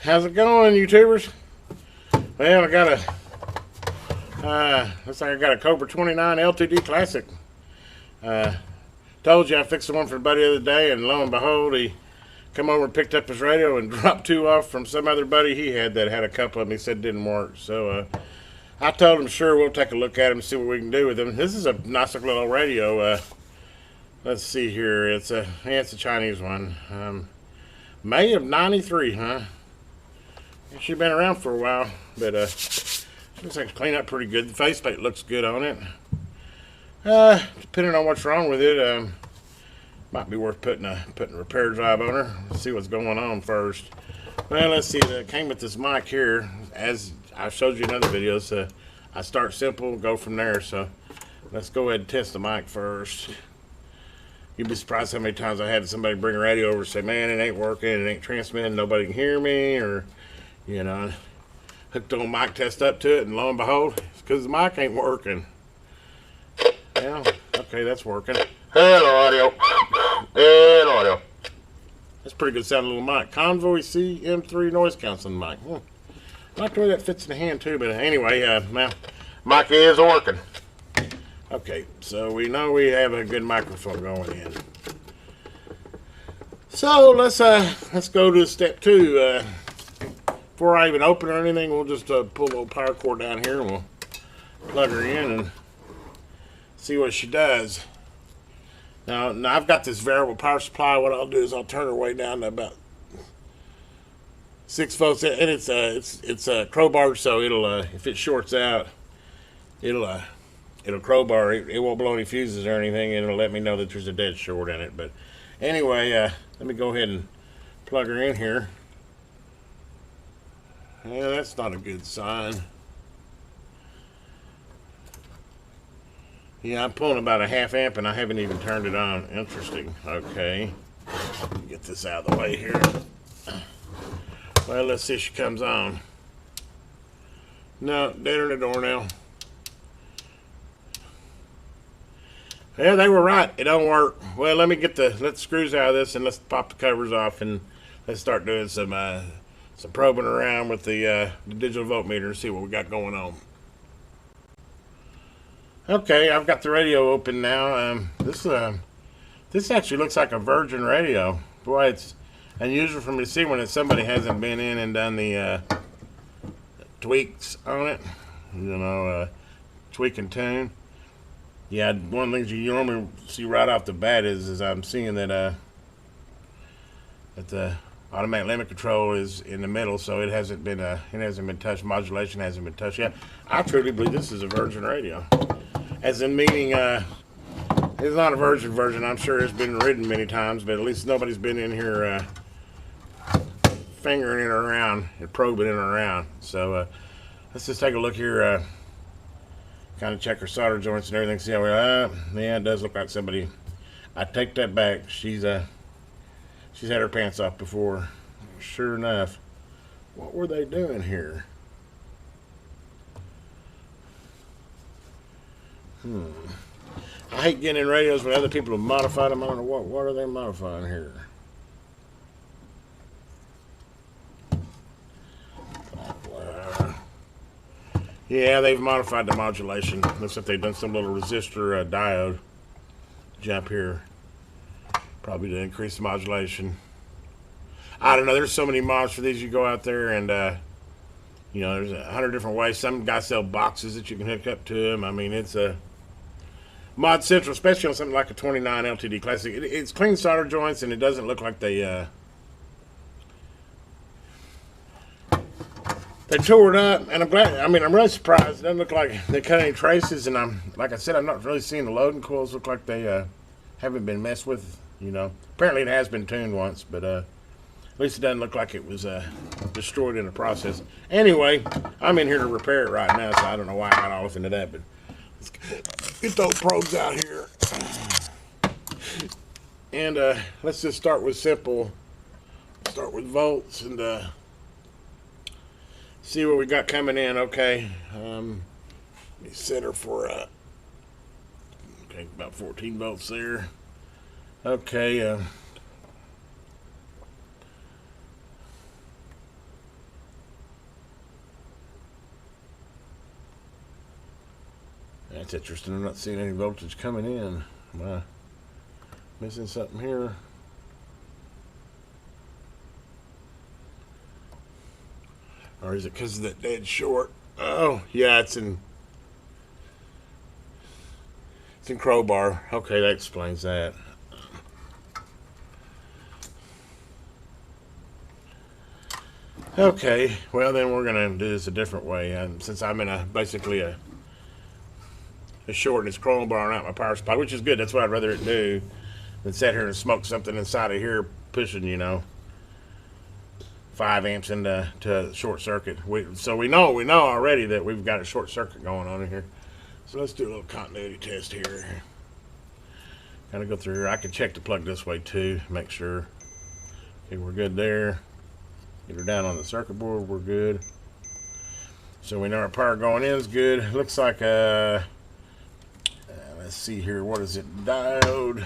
How's it going, YouTubers? Well, I got looks like I got a Cobra 29 LTD Classic. Told you I fixed the one for a buddy the other day, and lo and behold, he come over and picked up his radio and dropped two off from some other buddy he had that had a couple of them. He said didn't work. So I told him, sure, we'll take a look at him and see what we can do with them. This is a nice little radio. Let's see here. It's a Chinese one. May of '93, huh? She's been around for a while, but looks like it's cleaned up pretty good. The faceplate looks good on it. Depending on what's wrong with it, might be worth putting a repair job on her. Let's see what's going on first. Well, let's see. It came with this mic here, as I showed you in other videos. I start simple, go from there. So let's go ahead and test the mic first. You'd be surprised how many times I had somebody bring a radio over and say, "Man, it ain't working, it ain't transmitting, nobody can hear me," or you know, hooked on mic test up to it, and lo and behold, it's because the mic ain't working. Yeah, okay, that's working. Hello, audio. Hello, audio. That's a pretty good sounding little mic. Convoy CM3 noise canceling mic. I like the way that fits in the hand too, but anyway, now, mic is working. Okay, so we know we have a good microphone going in. So let's go to step 2. Before I even open or anything, we'll just pull a little power cord down here and we'll plug her in and see what she does. Now I've got this variable power supply. What I'll do is I'll turn her way down to about 6 volts, and it's a crowbar, so it'll if it shorts out, it'll crowbar. It won't blow any fuses or anything, and it'll let me know that there's a dead short in it. But anyway, let me go ahead and plug her in here. Yeah, that's not a good sign. Yeah, I'm pulling about a ½ amp and I haven't even turned it on. Interesting. Okay. Get this out of the way here. Well, let's see if she comes on. No, dead in the door now. Yeah, they were right. It don't work. Well, let me get the screws out of this and let's pop the covers off and let's start doing some probing around with the digital voltmeter and see what we got going on. Okay, I've got the radio open now. This actually looks like a Virgin radio. Boy, it's unusual for me to see when somebody hasn't been in and done the tweaks on it. You know, tweak and tune. Yeah, one of the things you normally see right off the bat is I'm seeing that the automatic limit control is in the middle, so it hasn't been touched. Modulation hasn't been touched yet. I truly believe this is a Virgin radio, as in meaning it's not a Virgin version. I'm sure it's been ridden many times, but at least nobody's been in here fingering it around and probing it around. So let's just take a look here. Kind of check her solder joints and everything. See how yeah, it does look like somebody. I take that back. She's had her pants off before. Sure enough. What were they doing here? I hate getting in radios when other people have modified them. I don't know what are they modifying here. Yeah, they've modified the modulation. Looks like they've done some little resistor diode jump here. Probably to increase the modulation. I don't know. There's so many mods for these. You go out there and, you know, there's 100 different ways. Some guys sell boxes that you can hook up to them. I mean, it's a mod central, especially on something like a 29 LTD Classic. It's clean solder joints, and it doesn't look like they tore it up. And I'm glad. I mean, I'm really surprised. It doesn't look like they cut any traces. And like I said, I'm not really seeing the loading coils look like they haven't been messed with. You know, apparently it has been tuned once, but at least it doesn't look like it was destroyed in the process. Anyway, I'm in here to repair it right now, so I don't know why I got all into that, but let's get those probes out here. And let's just start with simple. Start with volts and see what we got coming in. Okay, let me set her for okay, about 14 volts there. Okay, That's interesting. I'm not seeing any voltage coming in. Am I missing something here? Or is it because of that dead short? Oh, yeah, it's in crowbar. Okay, that explains that. Okay, well then we're gonna do this a different way. Since I'm in basically a short and it's crowbar out my power supply, which is good. That's what I'd rather it do than sit here and smoke something inside of here, pushing 5 amps into short circuit. So we know already that we've got a short circuit going on in here. So let's do a little continuity test here. Kind of go through here. I can check the plug this way too, make sure. Okay, we're good there. Get her down on the circuit board, we're good. So we know our power going in is good. Looks like let's see here, what is it? Diode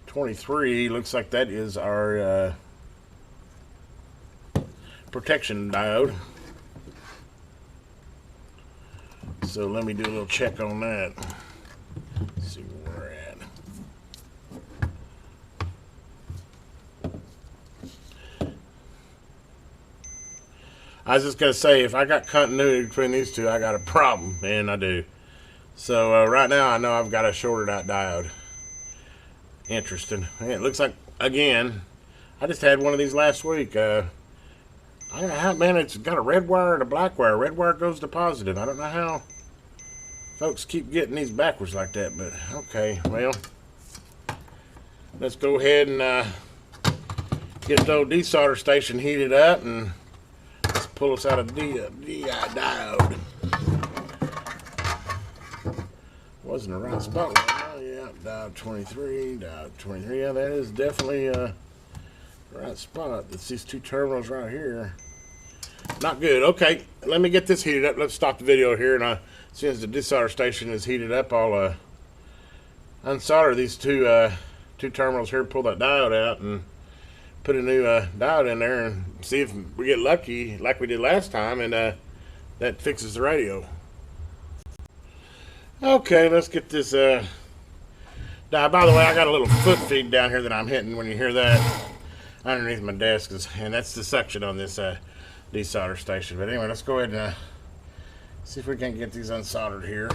23. Looks like that is our protection diode. So let me do a little check on that. Let's see where we're at. I was just going to say, if I got continuity between these two, I got a problem, and I do. So right now, I know I've got a shorted out diode. Interesting. And it looks like, again, I just had one of these last week. I don't know how, man, it's got a red wire and a black wire. Red wire goes to positive. I don't know how folks keep getting these backwards like that, but okay, well, let's go ahead and get the old desolder station heated up and let's pull us out of the diode. Wasn't the right spot. Oh, yeah, diode 23, diode 23. Yeah, that is definitely the right spot. It's these two terminals right here. Not good. Okay, let me get this heated up. Let's stop the video here, and as soon as the desolder station is heated up, I'll unsolder these two terminals here, pull that diode out, and put a new diode in there, and see if we get lucky like we did last time, and that fixes the radio. Okay, let's get this diode. By the way, I got a little foot feed down here that I'm hitting when you hear that underneath my desk, and that's the suction on this desolder station. But anyway, let's go ahead and see if we can get these unsoldered here.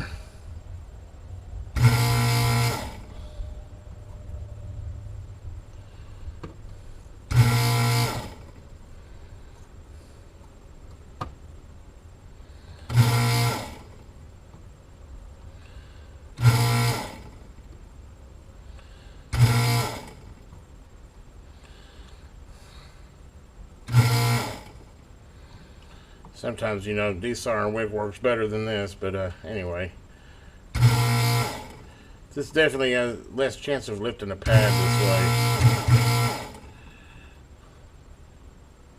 Sometimes, desoldering wick works better than this, but anyway. This definitely has less chance of lifting the pad this way.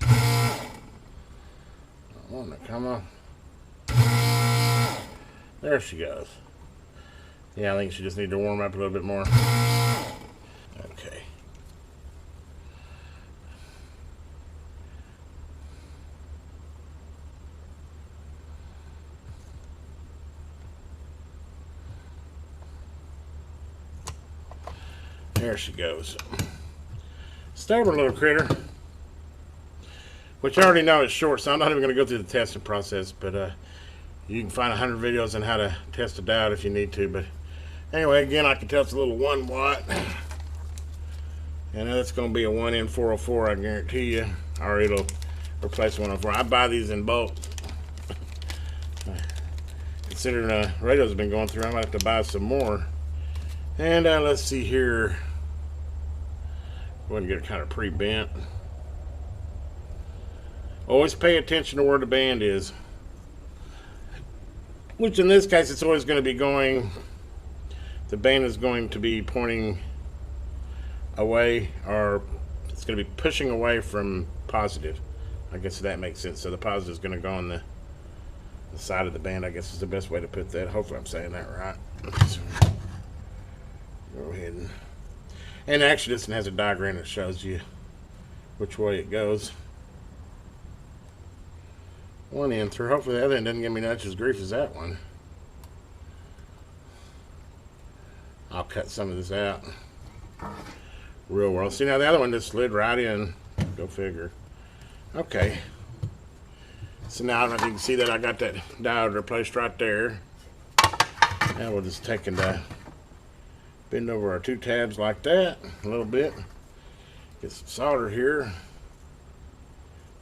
I want to come on. There she goes. Yeah, I think she just needs to warm up a little bit more. Okay. There she goes. Stubborn little critter. Which I already know is short, so I'm not even going to go through the testing process. But you can find 100 videos on how to test a diode if you need to. But anyway, again, I can tell it's a little 1 watt. And that's going to be a 1N404, I guarantee you. Or it'll replace 104. I buy these in bulk. Considering radios have been going through, I might have to buy some more. And let's see here. Go ahead and get it kind of pre-bent. Always pay attention to where the band is. Which in this case, it's always going to be going, the band is going to be pointing away, or it's going to be pushing away from positive. I guess that makes sense. So the positive is going to go on the side of the band, I guess is the best way to put that. Hopefully I'm saying that right. Go ahead and actually this one has a diagram that shows you which way it goes. One end through. Hopefully the other end doesn't give me much as grief as that one. I'll cut some of this out. Real world. See, now the other one just slid right in. Go figure. Okay. So now I don't know if you can see that I got that diode replaced right there. Now we'll just take and bend over our 2 tabs like that a little bit. Get some solder here.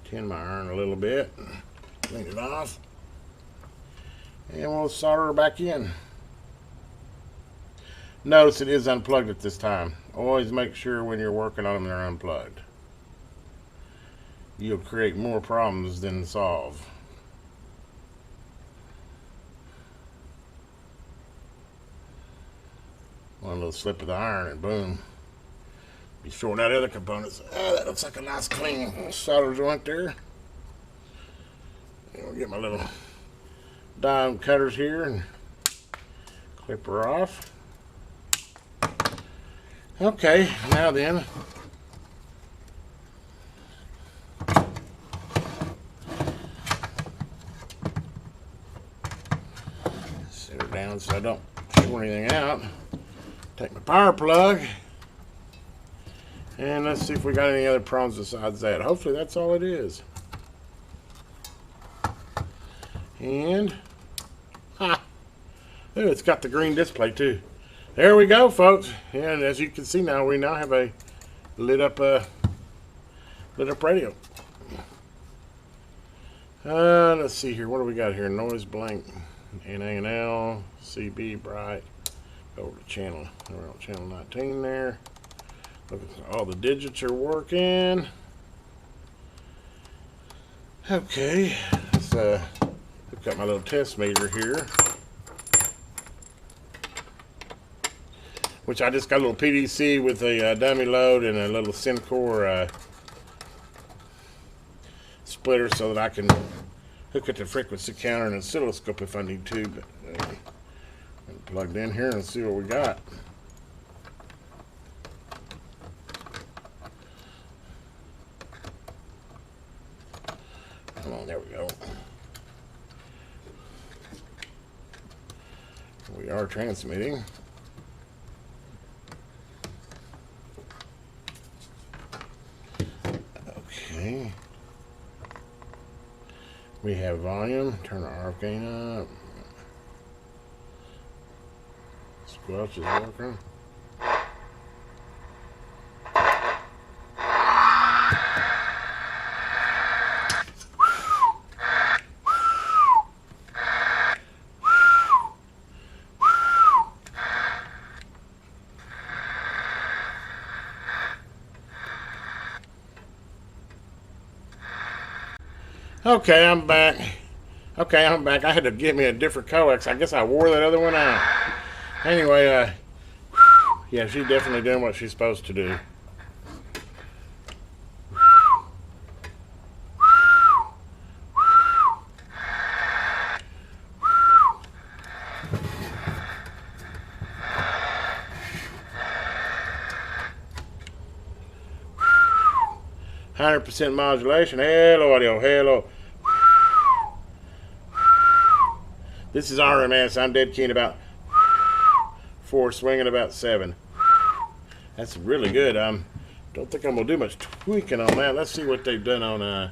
Tin my iron a little bit. Clean it off. And we'll solder her back in. Notice it is unplugged at this time. Always make sure when you're working on them they're unplugged. You'll create more problems than solve. One little slip of the iron and boom. Be sorting out other components. Oh, that looks like a nice clean solder joint there. And we'll get my little diamond cutters here and clip her off. Okay, now then. Set her down so I don't pour anything out. Take my power plug. And let's see if we got any other problems besides that. Hopefully that's all it is. And, ooh, it's got the green display too. There we go, folks. And as you can see now, we now have a lit up radio. Let's see here. What do we got here? Noise blank, NA&L, CB bright. Over to channel. We're on channel 19 there. Look at all the digits are working. Okay, let's hook up my little test meter here, which I just got a little PDC with a dummy load and a little Syncor splitter so that I can hook it to frequency counter and oscilloscope if I need to. But plugged in here and see what we got. Come on, there we go. We are transmitting. Okay. We have volume. Turn our RF gain up. Squelch is working. Okay, I'm back. I had to get me a different coax. I guess I wore that other one out. Anyway, yeah, she's definitely doing what she's supposed to do. %, modulation. Hello, audio. Hello. This is RMS. I'm dead keen about 4, swinging about 7. That's really good. Don't think I'm gonna do much tweaking on that. Let's see what they've done on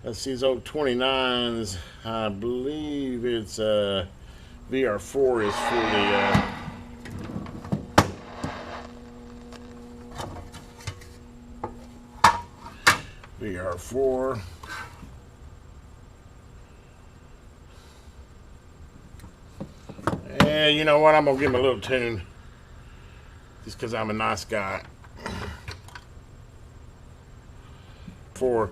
let's see these old 29s. I believe it's VR4 is for the VR4. And you know what? I'm going to give him a little tune. Just because I'm a nice guy. For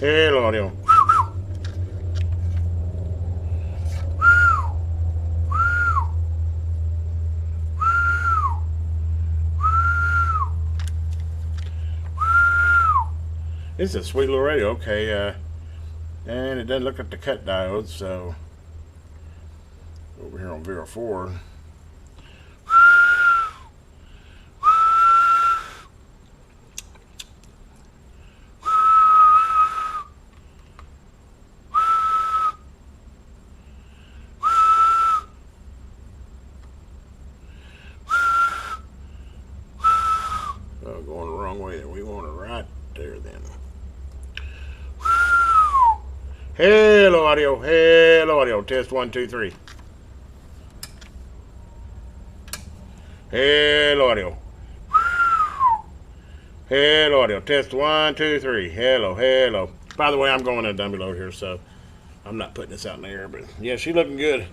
hello, audio. This is a sweet little radio. Okay, And it doesn't look like the cut diode, so over here on 04. Oh, going the wrong way there. We want it right there then. Hello audio, hello audio, test 1, 2, 3. Hello audio. Hello audio, test 1, 2, 3. Hello, hello. By the way, I'm going in a dummy load here, so I'm not putting this out in the air, but yeah, she's looking good.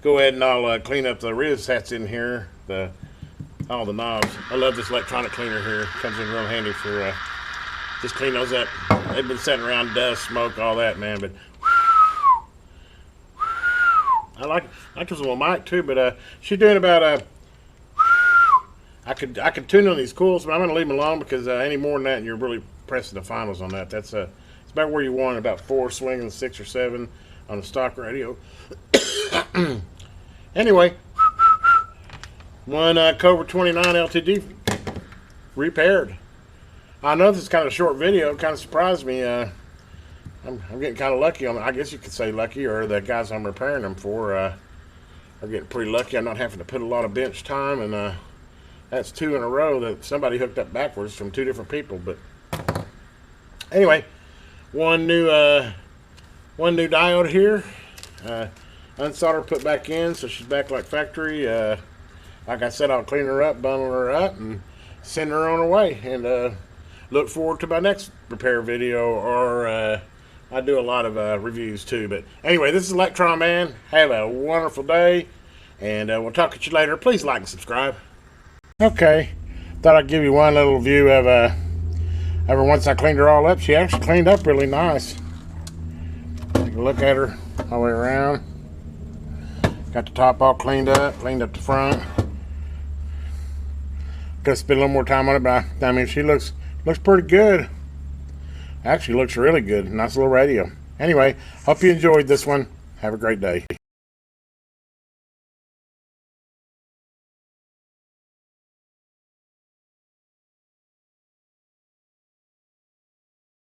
Go ahead and I'll clean up the wrist that's in here, all the knobs. I love this electronic cleaner here. Comes in real handy for just clean those up. They've been sitting around, dust, smoke, all that, man. But I like this little mic too. But she's doing about I could tune on these coils, but I'm gonna leave them alone because any more than that, and you're really pressing the finals on that. That's it's about where you want it, about 4 swinging, 6 or 7 on the stock radio. Anyway, one Cobra 29 LTD repaired. I know this is kind of a short video. It kind of surprised me. I'm getting kind of lucky on it. I guess you could say lucky, or the guys I'm repairing them for are getting pretty lucky. I'm not having to put a lot of bench time, and that's 2 in a row that somebody hooked up backwards from 2 different people. But anyway, one new diode here. Unsoldered, put back in, so she's back like factory. Like I said, I'll clean her up, bundle her up, and send her on her way. And look forward to my next repair video, or I do a lot of reviews too. But anyway, this is Electron Man. Have a wonderful day, and we'll talk to you later. Please like and subscribe. Okay, thought I'd give you one little view of ever once I cleaned her all up. She actually cleaned up really nice. Take a look at her all the way around. Got the top all cleaned up the front. Could have spent a little more time on it, but I mean, she looks pretty good. Actually looks really good. Nice little radio. Anyway, hope you enjoyed this one. Have a great day.